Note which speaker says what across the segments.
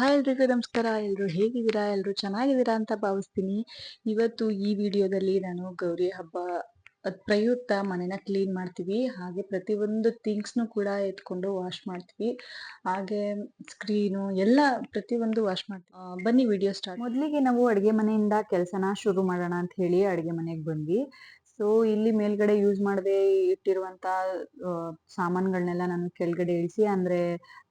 Speaker 1: Hi ಎಲ್ರಿಗೂ ನಮಸ್ಕಾರ. ಎಲ್ರು ಹೇಗಿದ್ದೀರಾ? ಎಲ್ರು ಚೆನ್ನಾಗಿದ್ದೀರಾ ಅಂತ ಭಾವಿಸ್ತೀನಿ. ಇವತ್ತು ಈ ವಿಡಿಯೋದಲ್ಲಿ ನಾನು ಗೌರಿ ಹಬ್ಬ ಪ್ರಯುಕ್ತ ಮನೆನ ಕ್ಲೀನ್ ಮಾಡ್ತೀವಿ. ಹಾಗೆ ಪ್ರತಿಯೊಂದು ಥಿಂಗ್ಸ್‌ನು ಕೂಡ ಎತ್ಕೊಂಡು ವಾಶ್ ಮಾಡ್ತೀವಿ. ಹಾಗೆ ಸ್ಕ್ರೀನು ಎಲ್ಲ ಪ್ರತಿಯೊಂದು ವಾಶ್ ಮಾಡ್ತೀವಿ. ಬನ್ನಿ ವಿಡಿಯೋ ಸ್ಟಾರ್ಟ್. ಮೊದಲಿಗೆ ನಾವು ಅಡುಗೆ ಮನೆಯಿಂದ ಕೆಲಸನ ಶುರು ಮಾಡೋಣ ಅಂತ ಹೇಳಿ ಅಡುಗೆ ಮನೆಗೆ ಬಂದ್ವಿ. ಸೊ ಇಲ್ಲಿ ಮೇಲ್ಗಡೆ ಯೂಸ್ ಮಾಡದೆ ಇಟ್ಟಿರುವಂತ ಸಾಮಾನುಗಳನ್ನೆಲ್ಲ ನಾನು ಕೆಳಗಡೆ ಇಳಿಸಿ, ಅಂದ್ರೆ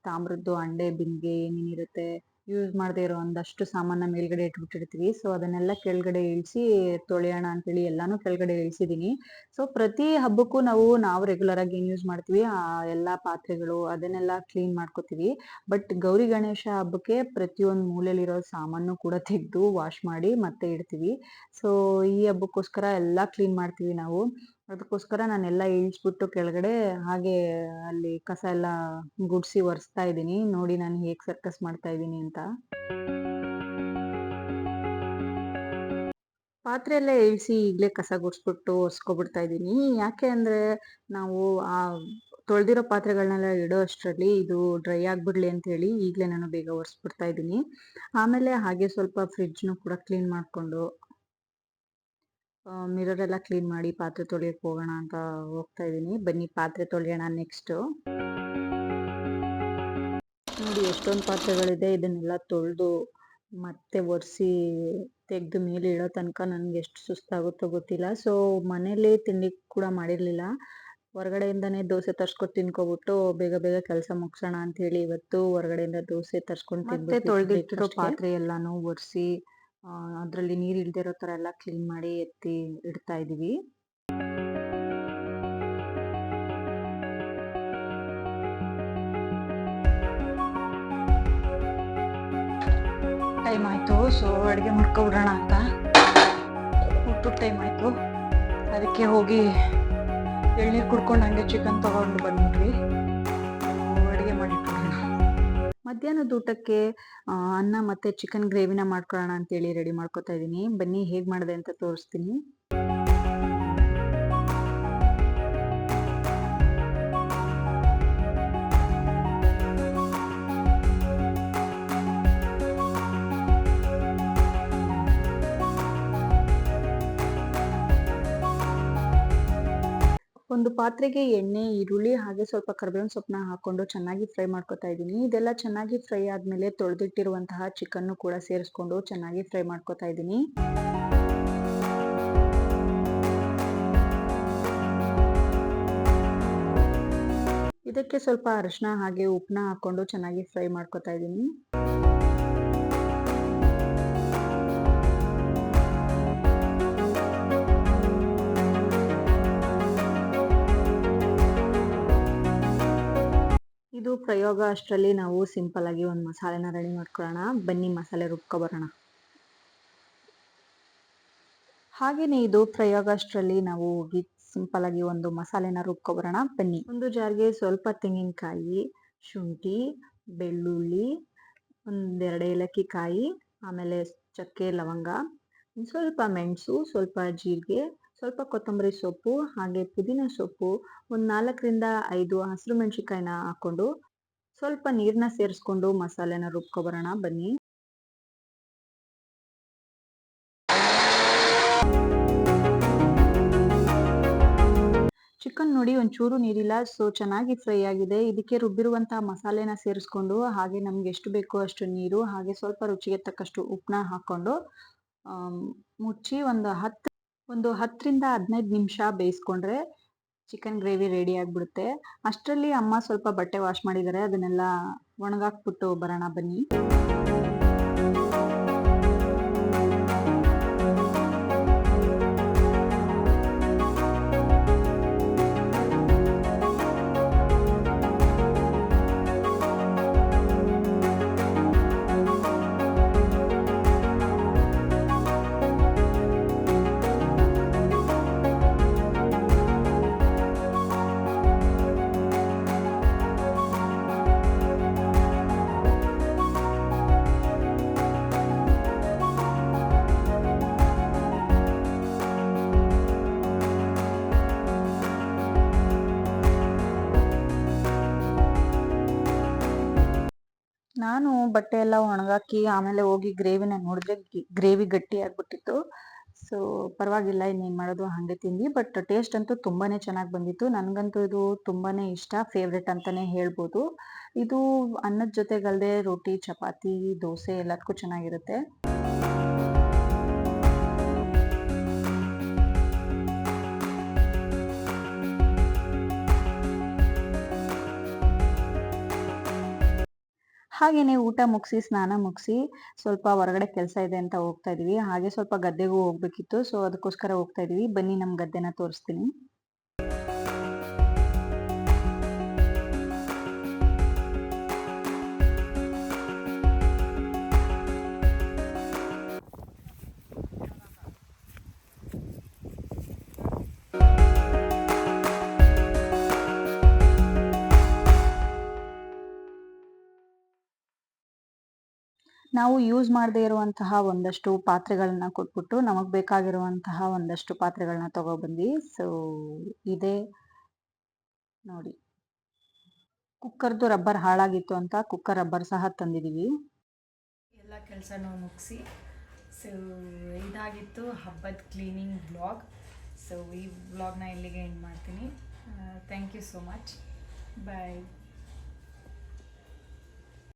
Speaker 1: ತಾಮ್ರದ್ದು ಅಂಡೆ ಬಿಂದಿಗೆ ಏನೇನಿರುತ್ತೆ ಯೂಸ್ ಮಾಡದೇ ಇರೋ ಒಂದಷ್ಟು ಸಾಮಾನ ಮೇಲ್ಗಡೆ ಇಟ್ಬಿಟ್ಟಿರ್ತೀವಿ. ಸೊ ಅದನ್ನೆಲ್ಲ ಕೆಳಗಡೆ ಇಳಿಸಿ ತೊಳೆಯೋಣ ಅಂತೇಳಿ ಎಲ್ಲಾನು ಕೆಳಗಡೆ ಇಳಿಸಿದೀನಿ. ಸೊ ಪ್ರತಿ ಹಬ್ಬಕ್ಕೂ ನಾವು ರೆಗ್ಯುಲರ್ ಆಗಿ ಏನ್ ಯೂಸ್ ಮಾಡ್ತೀವಿ ಆ ಎಲ್ಲಾ ಪಾತ್ರೆಗಳು ಅದನ್ನೆಲ್ಲ ಕ್ಲೀನ್ ಮಾಡ್ಕೋತೀವಿ. ಬಟ್ ಗೌರಿ ಗಣೇಶ ಹಬ್ಬಕ್ಕೆ ಪ್ರತಿಯೊಂದು ಮೂಲೆಯಲ್ಲಿರೋ ಸಾಮಾನು ಕೂಡ ತೆಗೆದು ವಾಶ್ ಮಾಡಿ ಮತ್ತೆ ಇಡ್ತೀವಿ. ಸೊ ಈ ಹಬ್ಬಕ್ಕೋಸ್ಕರ ಎಲ್ಲ ಕ್ಲೀನ್ ಮಾಡ್ತೀವಿ ನಾವು. ಅದಕ್ಕೋಸ್ಕರ ನಾನೆಲ್ಲ ಇಳಿಸ್ಬಿಟ್ಟು ಕೆಳಗಡೆ ಹಾಗೆ ಅಲ್ಲಿ ಕಸ ಎಲ್ಲ ಗುಡ್ಸಿ ಒರೆಸ್ತಾ ಇದ್ದೀನಿ. ನೋಡಿ ನಾನು ಹೇಗ್ ಸರ್ಕಸ್ ಮಾಡ್ತಾ ಇದ್ದೀನಿ ಅಂತ. ಪಾತ್ರೆ ಎಲ್ಲ ಇಳಿಸಿ ಈಗಲೇ ಕಸ ಗುಡಿಸ್ಬಿಟ್ಟು ಒರೆಸ್ಕೊಬಿಡ್ತಾ ಇದ್ದೀನಿ. ಯಾಕೆ ಅಂದ್ರೆ ನಾವು ಆ ತೊಳೆದಿರೋ ಪಾತ್ರೆಗಳನ್ನೆಲ್ಲ ಇಡೋ ಅಷ್ಟರಲ್ಲಿ ಇದು ಡ್ರೈ ಆಗ್ಬಿಡ್ಲಿ ಅಂತ ಹೇಳಿ ಈಗಲೇ ನಾನು ಬೇಗ ಒರೆಸ್ಬಿಡ್ತಾ ಇದ್ದೀನಿ. ಆಮೇಲೆ ಹಾಗೆ ಸ್ವಲ್ಪ ಫ್ರಿಡ್ಜ್ನು ಕೂಡ ಕ್ಲೀನ್ ಮಾಡ್ಕೊಂಡು ಮಿರರ್ ಎಲ್ಲ ಕ್ಲೀನ್ ಮಾಡಿ ಪಾತ್ರೆ ತೊಳೆಯಕ್ಕೆ ಹೋಗೋಣ ಅಂತ ಹೋಗ್ತಾ ಇದ್ದೀನಿ. ಬನ್ನಿ ಪಾತ್ರೆ ತೊಳೆಯೋಣ ನೆಕ್ಸ್ಟ್. ನೋಡಿ ಎಷ್ಟೊಂದು ಪಾತ್ರೆಗಳಿದೆ. ಇದನ್ನೆಲ್ಲ ತೊಳೆದು ಮತ್ತೆ ಒರೆಸಿ ತೆಗೆದು ಮೇಲೆ ಇಡೋ ತನಕ ನನಗೆ ಎಷ್ಟು ಸುಸ್ತಾಗುತ್ತೋ ಗೊತ್ತಿಲ್ಲ. ಸೊ ಮನೇಲಿ ತಿಂಡಿ ಕೂಡ ಮಾಡಿರಲಿಲ್ಲ. ಹೊರಗಡೆಯಿಂದನೇ ದೋಸೆ ತರ್ಸ್ಕೊಟ್ಟು ತಿನ್ಕೊಬಿಟ್ಟು ಬೇಗ ಬೇಗ ಕೆಲಸ ಮುಗಿಸೋಣ ಅಂತ ಹೇಳಿ ಇವತ್ತು ಹೊರಗಡೆಯಿಂದ ದೋಸೆ ತರ್ಸ್ಕೊಂಡು ತಿಂದ್ಬಿಟ್ಟು ಮತ್ತೆ ತೊಳೆದಿಟ್ಟಿರೋ ಪಾತ್ರೆ ಎಲ್ಲಾನು ಒರೆಸಿ ಅದರಲ್ಲಿ ನೀರು ಇಲ್ದೇ ಇರೋ ಥರ ಎಲ್ಲ ಕ್ಲೀನ್ ಮಾಡಿ ಎತ್ತಿ ಇಡ್ತಾ ಇದ್ದೀವಿ. ಟೈಮ್ ಆಯಿತು. ಸೊ ಅಡುಗೆ ಮಾಡ್ಕೊಬಿಡೋಣ ಅಂತ ಊಟದ ಟೈಮ್ ಆಯಿತು. ಅದಕ್ಕೆ ಹೋಗಿ ಎಳ್ನೀರು ಕುಡ್ಕೊಂಡು ಹಂಗೆ ಚಿಕನ್ ತಗೊಂಡು ಬಂದ್ಬಿಟ್ವಿ. ಅಡುಗೆ ಮಾಡಿಟ್ಬಿಡೋಣ. ಮಧ್ಯಾಹ್ನದ ಊಟಕ್ಕೆ ಅನ್ನ ಮತ್ತೆ ಚಿಕನ್ ಗ್ರೇವಿನ ಮಾಡ್ಕೊಳ್ಳೋಣ ಅಂತೇಳಿ ರೆಡಿ ಮಾಡ್ಕೊತಾ ಇದ್ದೀನಿ. ಬನ್ನಿ ಹೇಗೆ ಮಾಡಿದೆ ಅಂತ ತೋರಿಸ್ತೀನಿ. ಒಂದು ಪಾತ್ರೆಗೆ ಎಣ್ಣೆ, ಈರುಳ್ಳಿ ಹಾಗೆ ಸ್ವಲ್ಪ ಕರಿಬೇವಿನ ಸೊಪ್ಪನ್ನ ಹಾಕೊಂಡು ಚೆನ್ನಾಗಿ ಫ್ರೈ ಮಾಡ್ಕೊತಾ ಇದ್ದೀನಿ. ಇದೆಲ್ಲ ಚೆನ್ನಾಗಿ ಫ್ರೈ ಆದ್ಮೇಲೆ ತೊಳೆದಿಟ್ಟಿರುವಂತಹ ಚಿಕನ್ನು ಕೂಡ ಸೇರಿಸ್ಕೊಂಡು ಚೆನ್ನಾಗಿ ಫ್ರೈ ಮಾಡ್ಕೊತಾ ಇದ್ದೀನಿ. ಇದಕ್ಕೆ ಸ್ವಲ್ಪ ಅರಿಶಿನ ಹಾಗೆ ಉಪ್ಪನ್ನ ಹಾಕೊಂಡು ಚೆನ್ನಾಗಿ ಫ್ರೈ ಮಾಡ್ಕೊತಾ ಇದ್ದೀನಿ. ಇದು ಪ್ರಯೋಗ ಅಷ್ಟರಲ್ಲಿ ನಾವು ಸಿಂಪಲ್ ಆಗಿ ಒಂದು ಮಸಾಲೆನ ರೆಡಿ ಮಾಡ್ಕೊಳ್ಳೋಣ. ಬನ್ನಿ ಮಸಾಲೆ ರುಬ್ಕೊಬರೋಣ. ಹಾಗೇನೆ ಇದು ಪ್ರಯೋಗ ಅಷ್ಟರಲ್ಲಿ ನಾವು ಹೋಗಿ ಸಿಂಪಲ್ ಆಗಿ ಒಂದು ಮಸಾಲೆನ ರುಬ್ಕೊಬರೋಣ. ಬನ್ನಿ. ಒಂದು ಜಾರ್ಗೆ ಸ್ವಲ್ಪ ತೆಂಗಿನಕಾಯಿ, ಶುಂಠಿ, ಬೆಳ್ಳುಳ್ಳಿ, ಒಂದೆರಡು ಏಲಕ್ಕಿ ಕಾಯಿ, ಆಮೇಲೆ ಚಕ್ಕೆ ಲವಂಗ, ಸ್ವಲ್ಪ ಮೆಣಸು, ಸ್ವಲ್ಪ ಜೀರಿಗೆ, ಸ್ವಲ್ಪ ಕೊತ್ತಂಬರಿ ಸೊಪ್ಪು ಹಾಗೆ ಪುದೀನ ಸೊಪ್ಪು, ಒಂದು 4ರಿಂದ 5 ಹಸಿರು ಮೆಣಸಿನಕಾಯಿನ ಹಾಕೊಂಡು ಸ್ವಲ್ಪ ನೀರನ್ನ ಸೇರಿಸ್ಕೊಂಡು ಮಸಾಲೆನ ರುಬ್ಕೊಬರೋಣ. ಬನ್ನಿ. ಚಿಕನ್ ನೋಡಿ ಒಂಚೂರು ನೀರಿಲ್ಲ. ಸೊ ಚೆನ್ನಾಗಿ ಫ್ರೈ ಆಗಿದೆ. ಇದಕ್ಕೆ ರುಬ್ಬಿರುವಂತಹ ಮಸಾಲೆನ ಸೇರಿಸ್ಕೊಂಡು ಹಾಗೆ ನಮ್ಗೆ ಎಷ್ಟು ಬೇಕೋ ಅಷ್ಟು ನೀರು ಹಾಗೆ ಸ್ವಲ್ಪ ರುಚಿಗೆ ತಕ್ಕಷ್ಟು ಉಪ್ಪನ್ನ ಹಾಕೊಂಡು ಮುಚ್ಚಿ ಒಂದು 10ರಿಂದ 15 ನಿಮಿಷ ಬೇಯಿಸ್ಕೊಂಡ್ರೆ ಚಿಕನ್ ಗ್ರೇವಿ ರೆಡಿ ಆಗ್ಬಿಡುತ್ತೆ. ಅಷ್ಟರಲ್ಲಿ ಅಮ್ಮ ಸ್ವಲ್ಪ ಬಟ್ಟೆ ವಾಶ್ ಮಾಡಿದ್ದಾರೆ. ಅದನ್ನೆಲ್ಲ ಒಣಗಾಕ್ಬಿಟ್ಟು ಬರೋಣ ಬನ್ನಿ. ನಾನು ಬಟ್ಟೆ ಎಲ್ಲ ಒಣಗಾಕಿ ಆಮೇಲೆ ಹೋಗಿ ಗ್ರೇವಿನ ನೋಡಿದ್ರೆ ಗ್ರೇವಿ ಗಟ್ಟಿ ಆಗ್ಬಿಟ್ಟಿತ್ತು. ಸೊ ಪರವಾಗಿಲ್ಲ, ಇನ್ನೇನು ಮಾಡೋದು, ಹಾಗೆ ತಿಂದ್ವಿ. ಬಟ್ ಟೇಸ್ಟ್ ಅಂತೂ ತುಂಬಾನೇ ಚೆನ್ನಾಗಿ ಬಂದಿತ್ತು. ನನಗಂತೂ ಇದು ತುಂಬಾನೇ ಇಷ್ಟ, ಫೇವ್ರೆಟ್ ಅಂತಾನೆ ಹೇಳ್ಬೋದು. ಇದು ಅನ್ನದ ಜೊತೆಗಲ್ಲದೆ ರೋಟಿ, ಚಪಾತಿ, ದೋಸೆ ಎಲ್ಲದಕ್ಕೂ ಚೆನ್ನಾಗಿರುತ್ತೆ. ಹಾಗೇನೆ ಊಟ ಮುಗಿಸಿ, ಸ್ನಾನ ಮುಗಿಸಿ, ಸ್ವಲ್ಪ ಹೊರಗಡೆ ಕೆಲಸ ಇದೆ ಅಂತ ಹೋಗ್ತಾ ಇದೀವಿ. ಹಾಗೆ ಸ್ವಲ್ಪ ಗದ್ದೆಗೂ ಹೋಗ್ಬೇಕಿತ್ತು. ಸೊ ಅದಕ್ಕೋಸ್ಕರ ಹೋಗ್ತಾ ಇದೀವಿ. ಬನ್ನಿ ನಮ್ಮ ಗದ್ದೆನ ತೋರಿಸ್ತೀನಿ. ನಾವು ಯೂಸ್ ಮಾಡದೇ ಇರುವಂತಹ ಒಂದಷ್ಟು ಪಾತ್ರೆಗಳನ್ನ ಕೊಟ್ಬಿಟ್ಟು, ನಮಗೆ ಬೇಕಾಗಿರುವಂತಹ ಒಂದಷ್ಟು ಪಾತ್ರೆಗಳನ್ನ ತಗೊಬಂದ್ವಿ. ಸೊ ಇದೆ ನೋಡಿ, ಕುಕ್ಕರ್ದು ರಬ್ಬರ್ ಹಾಳಾಗಿತ್ತು ಅಂತ ಕುಕ್ಕರ್ ರಬ್ಬರ್ ಸಹ ತಂದಿದ್ದೀವಿ.
Speaker 2: ಎಲ್ಲ ಕೆಲಸನೂ ಮುಗಿಸಿ, ಸೊ ಇದಾಗಿತ್ತು ಹಬ್ಬದ ಕ್ಲೀನಿಂಗ್ ವ್ಲಾಗ್. ಸೊ ಈ ವ್ಲಾಗ್ನ ಇಲ್ಲಿಗೆ ಎಂಡ್ ಮಾಡ್ತೀನಿ. Thank you so much. Bye.